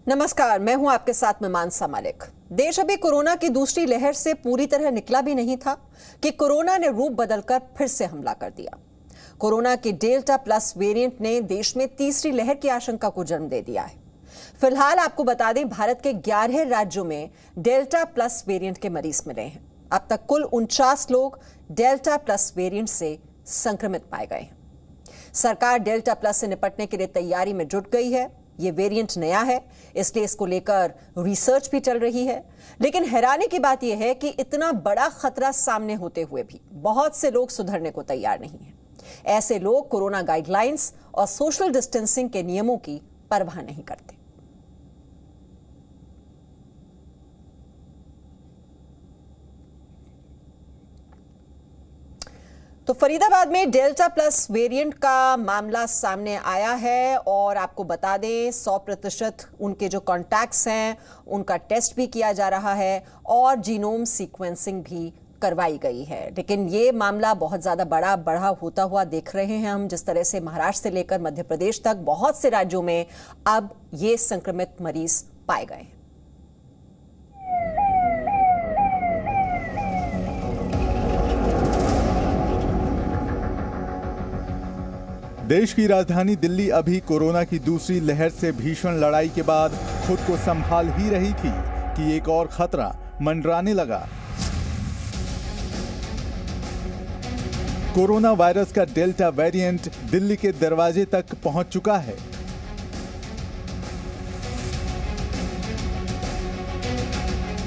नमस्कार, मैं हूं आपके साथ में मानसा मलिक। देश अभी कोरोना की दूसरी लहर से पूरी तरह निकला भी नहीं था कि कोरोना ने रूप बदलकर फिर से हमला कर दिया। कोरोना के डेल्टा प्लस वेरिएंट ने देश में तीसरी लहर की आशंका को जन्म दे दिया है। फिलहाल आपको बता दें, भारत के 11 राज्यों में डेल्टा प्लस वेरिएंट के मरीज मिले हैं। अब तक कुल 49 लोग डेल्टा प्लस वेरिएंट से संक्रमित पाए गए हैं। सरकार डेल्टा प्लस से निपटने के लिए तैयारी में जुट गई है। ये वेरिएंट नया है, इसलिए इसको लेकर रिसर्च भी चल रही है। लेकिन हैरानी की बात यह है कि इतना बड़ा खतरा सामने होते हुए भी बहुत से लोग सुधरने को तैयार नहीं हैं। ऐसे लोग कोरोना गाइडलाइंस और सोशल डिस्टेंसिंग के नियमों की परवाह नहीं करते। तो फरीदाबाद में डेल्टा प्लस वेरिएंट का मामला सामने आया है और आपको बता दें 100% उनके जो कॉन्टैक्ट्स हैं उनका टेस्ट भी किया जा रहा है और जीनोम सीक्वेंसिंग भी करवाई गई है। लेकिन ये मामला बहुत ज़्यादा बढ़ा होता हुआ देख रहे हैं हम। जिस तरह से महाराष्ट्र से लेकर मध्य प्रदेश तक बहुत से राज्यों में अब ये संक्रमित मरीज पाए गए हैं। देश की राजधानी दिल्ली अभी कोरोना की दूसरी लहर से भीषण लड़ाई के बाद खुद को संभाल ही रही थी कि एक और खतरा मंडराने लगा। कोरोना वायरस का डेल्टा वेरिएंट दिल्ली के दरवाजे तक पहुंच चुका है।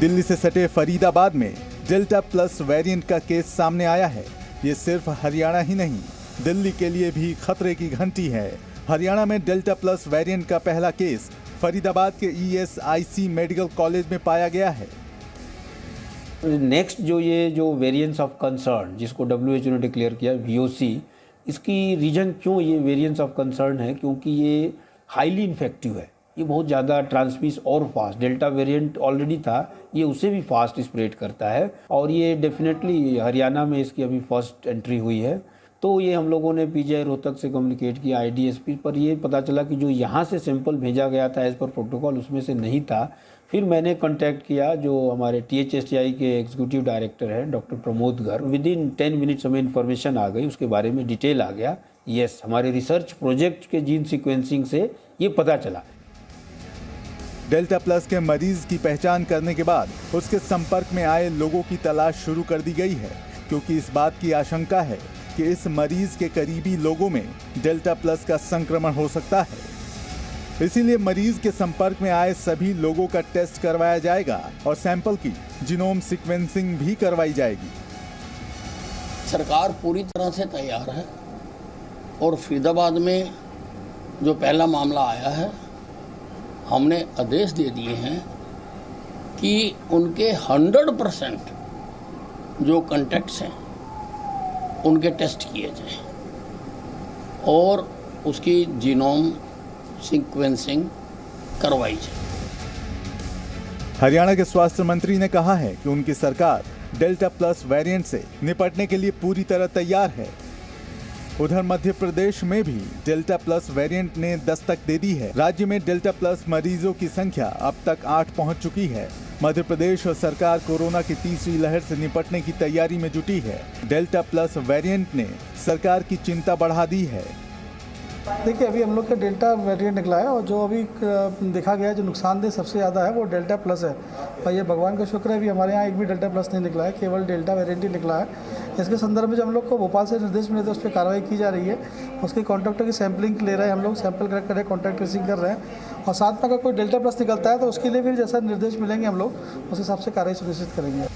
दिल्ली से सटे फरीदाबाद में डेल्टा प्लस वेरिएंट का केस सामने आया है। ये सिर्फ हरियाणा ही नहीं, दिल्ली के लिए भी खतरे की घंटी है। हरियाणा में डेल्टा प्लस वेरिएंट का पहला केस फरीदाबाद के ESIC मेडिकल कॉलेज में पाया गया है। नेक्स्ट जो वेरिएंट्स ऑफ कंसर्न जिसको WHO ने डिक्लेयर किया VOC, इसकी रीजन क्यों ये वेरिएंट्स ऑफ कंसर्न है, क्योंकि ये हाईली इन्फेक्टिव है। ये बहुत ज़्यादा ट्रांसमिस और फास्ट, डेल्टा वेरिएंट ऑलरेडी था, ये उसे भी फास्ट स्प्रेड करता है और ये डेफिनेटली हरियाणा में इसकी अभी फर्स्ट एंट्री हुई है। तो ये हम लोगों ने PGI रोहतक से कम्युनिकेट किया IDSP पर। ये पता चला कि जो यहाँ से सैंपल भेजा गया था एज़ पर प्रोटोकॉल उसमें से नहीं था। फिर मैंने कांटेक्ट किया जो हमारे THSTI के एग्जीक्यूटिव डायरेक्टर हैं doctor Pramod Garg. Within 10 minutes हमें इन्फॉर्मेशन आ गई, उसके बारे में डिटेल आ गया। यस, हमारे रिसर्च प्रोजेक्ट के जीन सीक्वेंसिंग से ये पता चला। डेल्टा प्लस के मरीज की पहचान करने के बाद उसके संपर्क में आए लोगों की तलाश शुरू कर दी गई है, क्योंकि इस बात की आशंका है कि इस मरीज के करीबी लोगों में डेल्टा प्लस का संक्रमण हो सकता है। इसीलिए मरीज के संपर्क में आए सभी लोगों का टेस्ट करवाया जाएगा और सैंपल की जीनोम सीक्वेंसिंग भी करवाई जाएगी। सरकार पूरी तरह से तैयार है और फरीदाबाद में जो पहला मामला आया है, हमने आदेश दे दिए हैं कि उनके 100% जो कॉन्टैक्ट्स हैं उनके टेस्ट किए जाएं और उसकी जीनोम सीक्वेंसिंग करवाई जाए। हरियाणा के स्वास्थ्य मंत्री ने कहा है कि उनकी सरकार डेल्टा प्लस वेरिएंट से निपटने के लिए पूरी तरह तैयार है। उधर मध्य प्रदेश में भी डेल्टा प्लस वेरिएंट ने दस्तक दे दी है। राज्य में डेल्टा प्लस मरीजों की संख्या अब तक 8 पहुंच चुकी है। मध्य प्रदेश और सरकार कोरोना की तीसरी लहर से निपटने की तैयारी में जुटी है। डेल्टा प्लस वेरिएंट ने सरकार की चिंता बढ़ा दी है। देखिए, अभी हम लोग का डेल्टा वेरिएंट निकला है और जो अभी देखा गया जो नुकसानदेह सबसे ज़्यादा है वो डेल्टा प्लस है। और ये भगवान का शुक्र है, अभी हमारे यहाँ एक भी डेल्टा प्लस नहीं निकला है, केवल डेल्टा वेरिएंट ही निकला है। इसके संदर्भ में जब हम लोग को भोपाल से निर्देश मिले थे, उस पर कार्रवाई की जा रही है। उसके कॉन्टैक्टों की सैम्पलिंग ले रहे हैं, हम लोग सैंपल कलेक्ट कर रहे हैं, कॉन्टैक्ट ट्रेसिंग कर रहे हैं और साथ में अगर कोई डेल्टा प्लस निकलता है तो उसके लिए फिर जैसा निर्देश मिलेंगे हम लोग उस हिसाब से कार्रवाई सुनिश्चित करेंगे।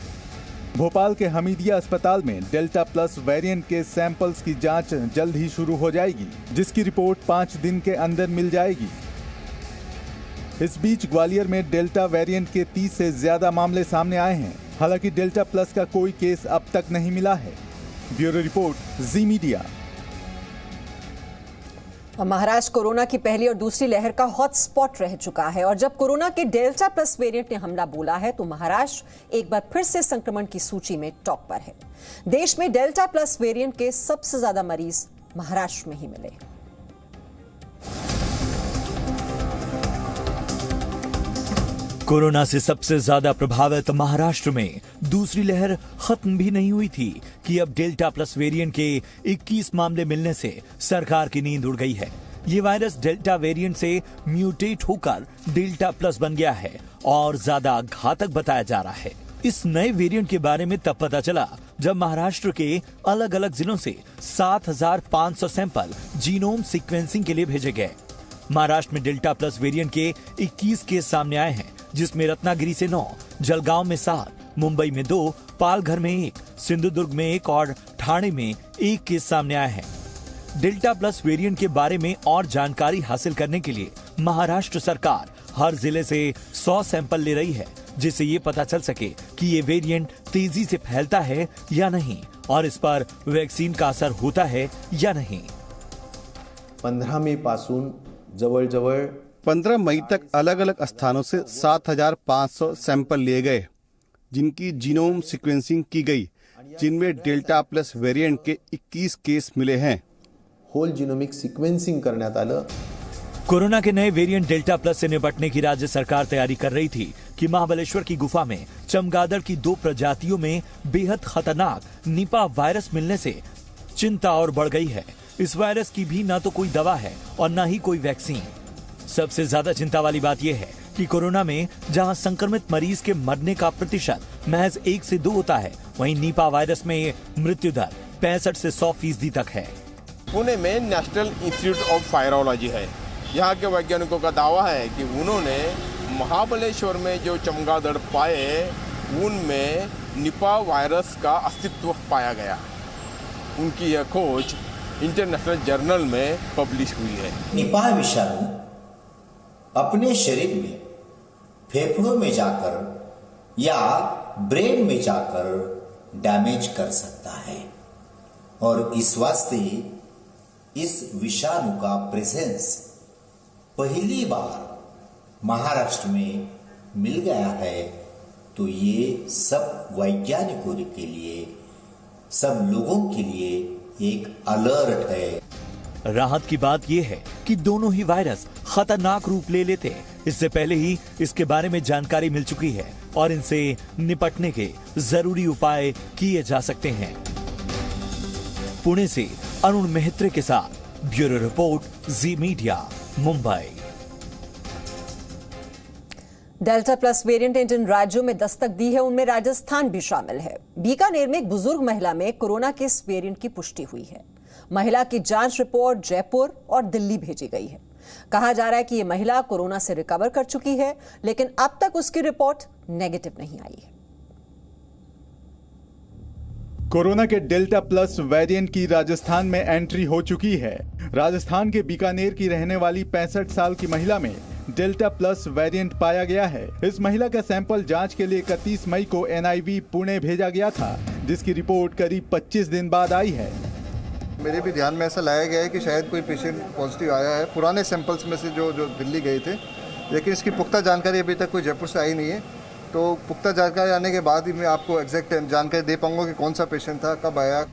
भोपाल के हमीदिया अस्पताल में डेल्टा प्लस वेरिएंट के सैंपल्स की जांच जल्द ही शुरू हो जाएगी, जिसकी रिपोर्ट 5 दिन के अंदर मिल जाएगी। इस बीच ग्वालियर में डेल्टा वेरिएंट के 30 से ज्यादा मामले सामने आए हैं। हालांकि डेल्टा प्लस का कोई केस अब तक नहीं मिला है। Bureau report, Zee media. Maharashtra corona की पहली और दूसरी लहर का हॉटस्पॉट रह चुका है और जब कोरोना के डेल्टा प्लस वेरिएंट ने हमला बोला है तो महाराष्ट्र एक बार फिर से संक्रमण की सूची में टॉप पर है। देश में डेल्टा प्लस वेरिएंट के सबसे ज्यादा मरीज महाराष्ट्र में ही मिले। कोरोना से सबसे ज्यादा प्रभावित महाराष्ट्र में दूसरी लहर खत्म भी नहीं हुई थी कि अब डेल्टा प्लस वेरिएंट के 21 मामले मिलने से सरकार की नींद उड़ गई है। ये वायरस डेल्टा वेरिएंट से म्यूटेट होकर डेल्टा प्लस बन गया है और ज्यादा घातक बताया जा रहा है। इस नए वेरिएंट के बारे में तब पता चला जब महाराष्ट्र के अलग अलग जिलों से 7,500 सैंपल जीनोम सीक्वेंसिंग के लिए भेजे गए। महाराष्ट्र में डेल्टा प्लस वेरिएंट के 21 केस सामने आए हैं, जिसमें रत्नागिरी से 9, जलगांव में 7, मुंबई में 2, पालघर में 1, सिंधुदुर्ग में 1 और ठाणे में 1 केस सामने आए हैं। डेल्टा प्लस वेरिएंट के बारे में और जानकारी हासिल करने के लिए महाराष्ट्र सरकार हर जिले से 100 सैंपल ले रही है, जिससे ये पता चल सके कि ये वेरिएंट तेजी से फैलता है या नहीं और इस पर वैक्सीन का असर होता है या नहीं। 15 मे पासून जवळ 15 मई तक अलग अलग स्थानों से 7,500 सैंपल लिए गए, जिनकी जीनोम सीक्वेंसिंग की गई, जिनमें डेल्टा प्लस वेरिएंट के 21 केस मिले हैं। होल जीनोमिक सिक्वेंसिंग करण्यात आलं। कोरोना के नए वेरिएंट डेल्टा प्लस से निपटने की राज्य सरकार तैयारी कर रही थी कि महाबलेश्वर की गुफा में चमगादड़ की 2 प्रजातियों में बेहद खतरनाक निपा वायरस मिलने से चिंता और बढ़ गई है। इस वायरस की भी ना तो कोई दवा है और ना ही कोई वैक्सीन। सबसे ज्यादा चिंता वाली बात यह है कि कोरोना में जहां संक्रमित मरीज के मरने का प्रतिशत महज 1 से 2 होता है, वहीं निपा वायरस में मृत्यु दर 65 से 100% तक है। पुणे में नेशनल इंस्टीट्यूट ऑफ वायरोलॉजी है। यहाँ के वैज्ञानिकों का दावा है कि उन्होंने महाबलेश्वर में जो चमगादड़ पाए, उनमें निपा वायरस का अस्तित्व पाया गया। उनकी यह खोज इंटरनेशनल जर्नल में पब्लिश हुई है। निपा विषाणु अपने शरीर में फेफड़ों में जाकर या ब्रेन में जाकर डैमेज कर सकता है और इस वास्ते इस विषाणु का प्रेजेंस पहली बार महाराष्ट्र में मिल गया है, तो ये सब वैज्ञानिकों के लिए, सब लोगों के लिए एक अलर्ट है। राहत की बात यह है कि दोनों ही वायरस खतरनाक रूप ले लेते हैं। इससे पहले ही इसके बारे में जानकारी मिल चुकी है और इनसे निपटने के जरूरी उपाय किए जा सकते हैं। पुणे से अरुण मेहत्रे के साथ bureau report, Zee media, Mumbai. Delta plus variant ने जिन राज्यों में दस्तक दी है, उनमें राजस्थान भी शामिल है। बीकानेर में एक बुजुर्ग महिला में कोरोना के इस वेरिएंट की पुष्टि हुई है। महिला की जांच रिपोर्ट जयपुर और दिल्ली भेजी गई है। कहा जा रहा है कि यह महिला कोरोना से रिकवर कर चुकी है, लेकिन अब तक उसकी रिपोर्ट नेगेटिव नहीं आई है। कोरोना के डेल्टा प्लस वेरिएंट की राजस्थान में एंट्री हो चुकी है। राजस्थान के बीकानेर की रहने वाली 65 साल की महिला में डेल्टा प्लस वेरिएंट पाया गया है। इस महिला का सैंपल जांच के लिए 31 मई को NIV पुणे भेजा गया था, जिसकी रिपोर्ट करीब 25 दिन बाद आई है। मेरे भी ध्यान में ऐसा लाया गया है कि शायद कोई पेशेंट पॉजिटिव आया है पुराने सैंपल्स में से जो दिल्ली गए थे, लेकिन इसकी पुख्ता जानकारी अभी तक कोई जयपुर से आई नहीं है। तो पुख्ता जानकारी आने के बाद ही मैं आपको एग्जैक्ट जानकारी दे पाऊंगा कि कौन सा पेशेंट था, कब आया।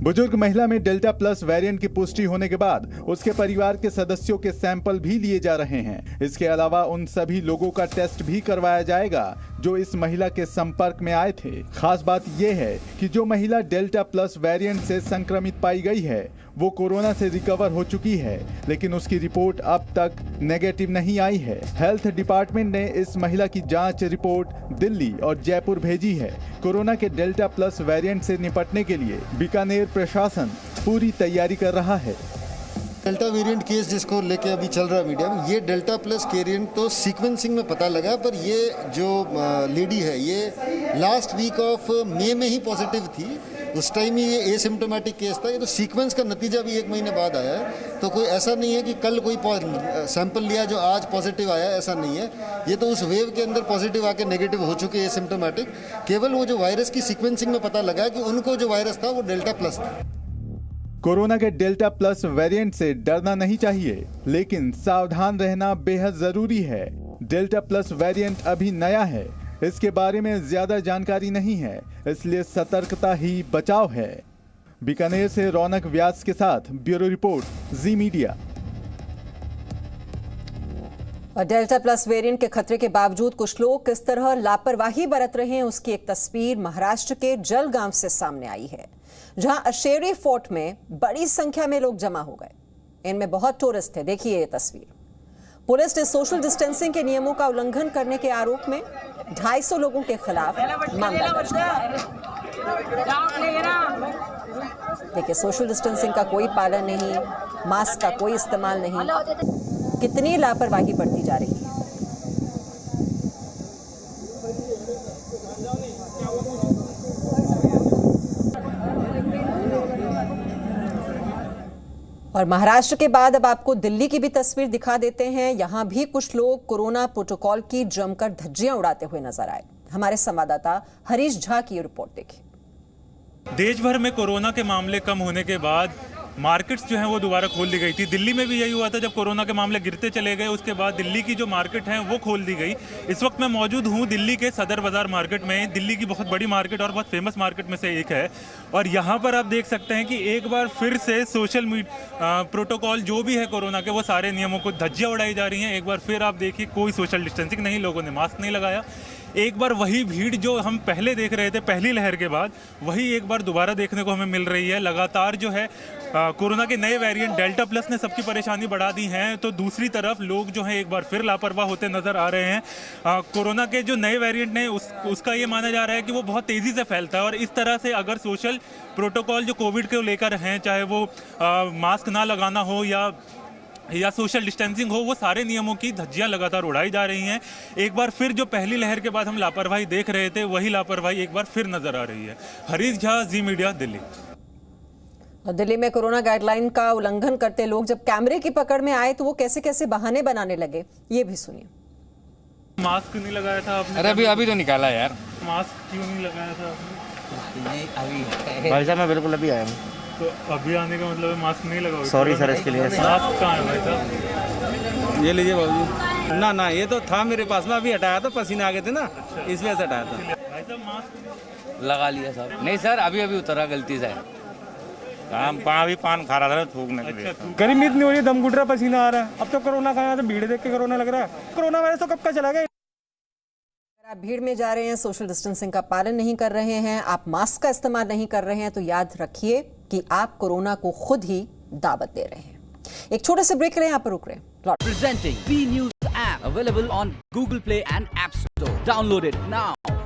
बुजुर्ग महिला में डेल्टा प्लस वेरिएंट की पुष्टि होने के बाद उसके परिवार के सदस्यों के सैंपल भी लिए जा रहे हैं। इसके अलावा उन सभी लोगों का टेस्ट भी करवाया जाएगा जो इस महिला के संपर्क में आए थे। खास बात यह है कि जो महिला डेल्टा प्लस वेरिएंट से संक्रमित पाई गई है, वो कोरोना से रिकवर हो चुकी है, लेकिन उसकी रिपोर्ट अब तक नेगेटिव नहीं आई है। हेल्थ डिपार्टमेंट ने इस महिला की जांच रिपोर्ट दिल्ली और जयपुर भेजी है। कोरोना के डेल्टा प्लस वेरिएंट से निपटने के लिए बीकानेर प्रशासन पूरी तैयारी कर रहा है। डेल्टा वेरिएंट केस जिसको लेके अभी चल रहा है मीडिया में, ये डेल्टा प्लस वेरिएंट तो सीक्वेंसिंग में पता लगा, पर ये जो लेडी है ये लास्ट वीक ऑफ मई में ही पॉजिटिव थी। उस टाइम ही ये एसिम्प्टोमेटिक केस था। ये तो सीक्वेंस का नतीजा भी 1 महीने बाद आया है, तो कोई ऐसा नहीं है कि कल कोई सैंपल लिया जो आज पॉजिटिव आया, ऐसा नहीं है। ये तो उस वेव के अंदर पॉजिटिव आके नेगेटिव हो चुके एसिम्प्टोमेटिक। केवल वो जो वायरस की सीक्वेंसिंग में पता लगा कि उनको जो वायरस था वो डेल्टा प्लस था। कोरोना के डेल्टा प्लस वेरिएंट से डरना नहीं चाहिए, लेकिन सावधान रहना बेहद जरूरी है। डेल्टा प्लस वेरिएंट अभी नया है, इसके बारे में ज्यादा जानकारी नहीं है, इसलिए सतर्कता ही बचाव है। बीकानेर से रौनक व्यास के साथ ब्यूरो रिपोर्ट, जी मीडिया। और डेल्टा प्लस वेरिएंट के खतरे के बावजूद कुछ लोग किस तरह लापरवाही बरत रहे हैं, उसकी एक तस्वीर महाराष्ट्र के जलगांव से सामने आई है, जहां अशेरी फोर्ट में बड़ी संख्या में लोग जमा हो गए। इनमें बहुत टूरिस्ट थे। देखिए ये तस्वीर। पुलिस ने सोशल डिस्टेंसिंग के नियमों का उल्लंघन करने के आरोप में 250 लोगों के खिलाफ मामला दर्ज किया। देखिए, सोशल डिस्टेंसिंग का कोई पालन नहीं, मास्क का कोई इस्तेमाल नहीं, कितनी लापरवाही बरती जा रही है। और महाराष्ट्र के बाद अब आपको दिल्ली की भी तस्वीर दिखा देते हैं। यहां भी कुछ लोग कोरोना प्रोटोकॉल की जमकर धज्जियां उड़ाते हुए नजर आए। हमारे संवाददाता हरीश झा की रिपोर्ट देखिए। देश भर में कोरोना के मामले कम होने के बाद मार्केट्स जो हैं वो दोबारा खोल दी गई थी। दिल्ली में भी यही हुआ था, जब कोरोना के मामले गिरते चले गए उसके बाद दिल्ली की जो मार्केट है वो खोल दी गई। इस वक्त मैं मौजूद हूँ दिल्ली के सदर बाजार मार्केट में। दिल्ली की बहुत बड़ी मार्केट और बहुत फेमस मार्केट में से एक है। और यहाँ पर आप देख सकते हैं कि एक बार फिर से सोशल प्रोटोकॉल जो भी है कोरोना के, वो सारे नियमों को धज्जियाँ उड़ाई जा रही हैं। एक बार फिर आप देखिए, कोई सोशल डिस्टेंसिंग नहीं, लोगों ने मास्क नहीं लगाया। एक बार वही भीड़ जो हम पहले देख रहे थे पहली लहर के बाद, वही एक बार दोबारा देखने को हमें मिल रही है। लगातार जो है कोरोना के नए वेरिएंट डेल्टा प्लस ने सबकी परेशानी बढ़ा दी है, तो दूसरी तरफ लोग जो है एक बार फिर लापरवाह होते नजर आ रहे हैं। कोरोना के जो नए वेरिएंट ने उसका ये माना जा रहा है कि वो बहुत तेज़ी से फैलता है, और इस तरह से अगर सोशल प्रोटोकॉल जो कोविड के लेकर हैं, चाहे वो मास्क ना लगाना हो या सोशल डिस्टेंसिंग हो, वो सारे नियमों की धज्जियां लगातार उड़ाई जा रही हैं। एक बार फिर जो पहली लहर के बाद हम लापरवाही देख रहे थे, वही लापरवाही एक बार फिर नजर आ रही है। हरीश झा, जी मीडिया, दिल्ली। और दिल्ली में कोरोना गाइडलाइन का उल्लंघन करते लोग जब कैमरे की पकड़ में आए तो वो कैसे कैसे बहाने बनाने लगे, ये भी सुनिए। मास्क नहीं लगाया था आपने? अरे अभी तो निकाला यार। मास्क क्यों नहीं लगाया था आपने? अभी भाई साहब मैं बिल्कुल अभी आया हूँ। तो अभी आने का मतलब है मास्क नहीं लगाओगे? सॉरी सर, इसके लिए मास्क कहाँ है भाई साहब? ये लीजिए बाबू। ना ये तो था मेरे पास में, अभी हटाया था, पसीने आ गए थे ना, इस वजह से हटाया था। भाई साहब मास्क लगा लिया साहब। नहीं सर, अभी उतरा गलती से। अभी पान खा रहा था थूकने के लिए। गर्मी इतनी हो रही है, दम घुट रहा, पसीना आ रहा है। अब तो कोरोना का तो भीड़ देख के कोरोना लग रहा है। कोरोना वायरस तो कब का चला गया। आप भीड़ में जा रहे हैं, सोशल डिस्टेंसिंग का पालन नहीं कर रहे हैं, आप मास्क का इस्तेमाल नहीं कर रहे हैं, तो याद रखिए कि आप कोरोना को खुद ही दावत दे रहे हैं। एक छोटे से ब्रेक रहे हैं, यहाँ पर रुक रहे हैं। Presenting B News app available on Google Play and App Store. Download it now.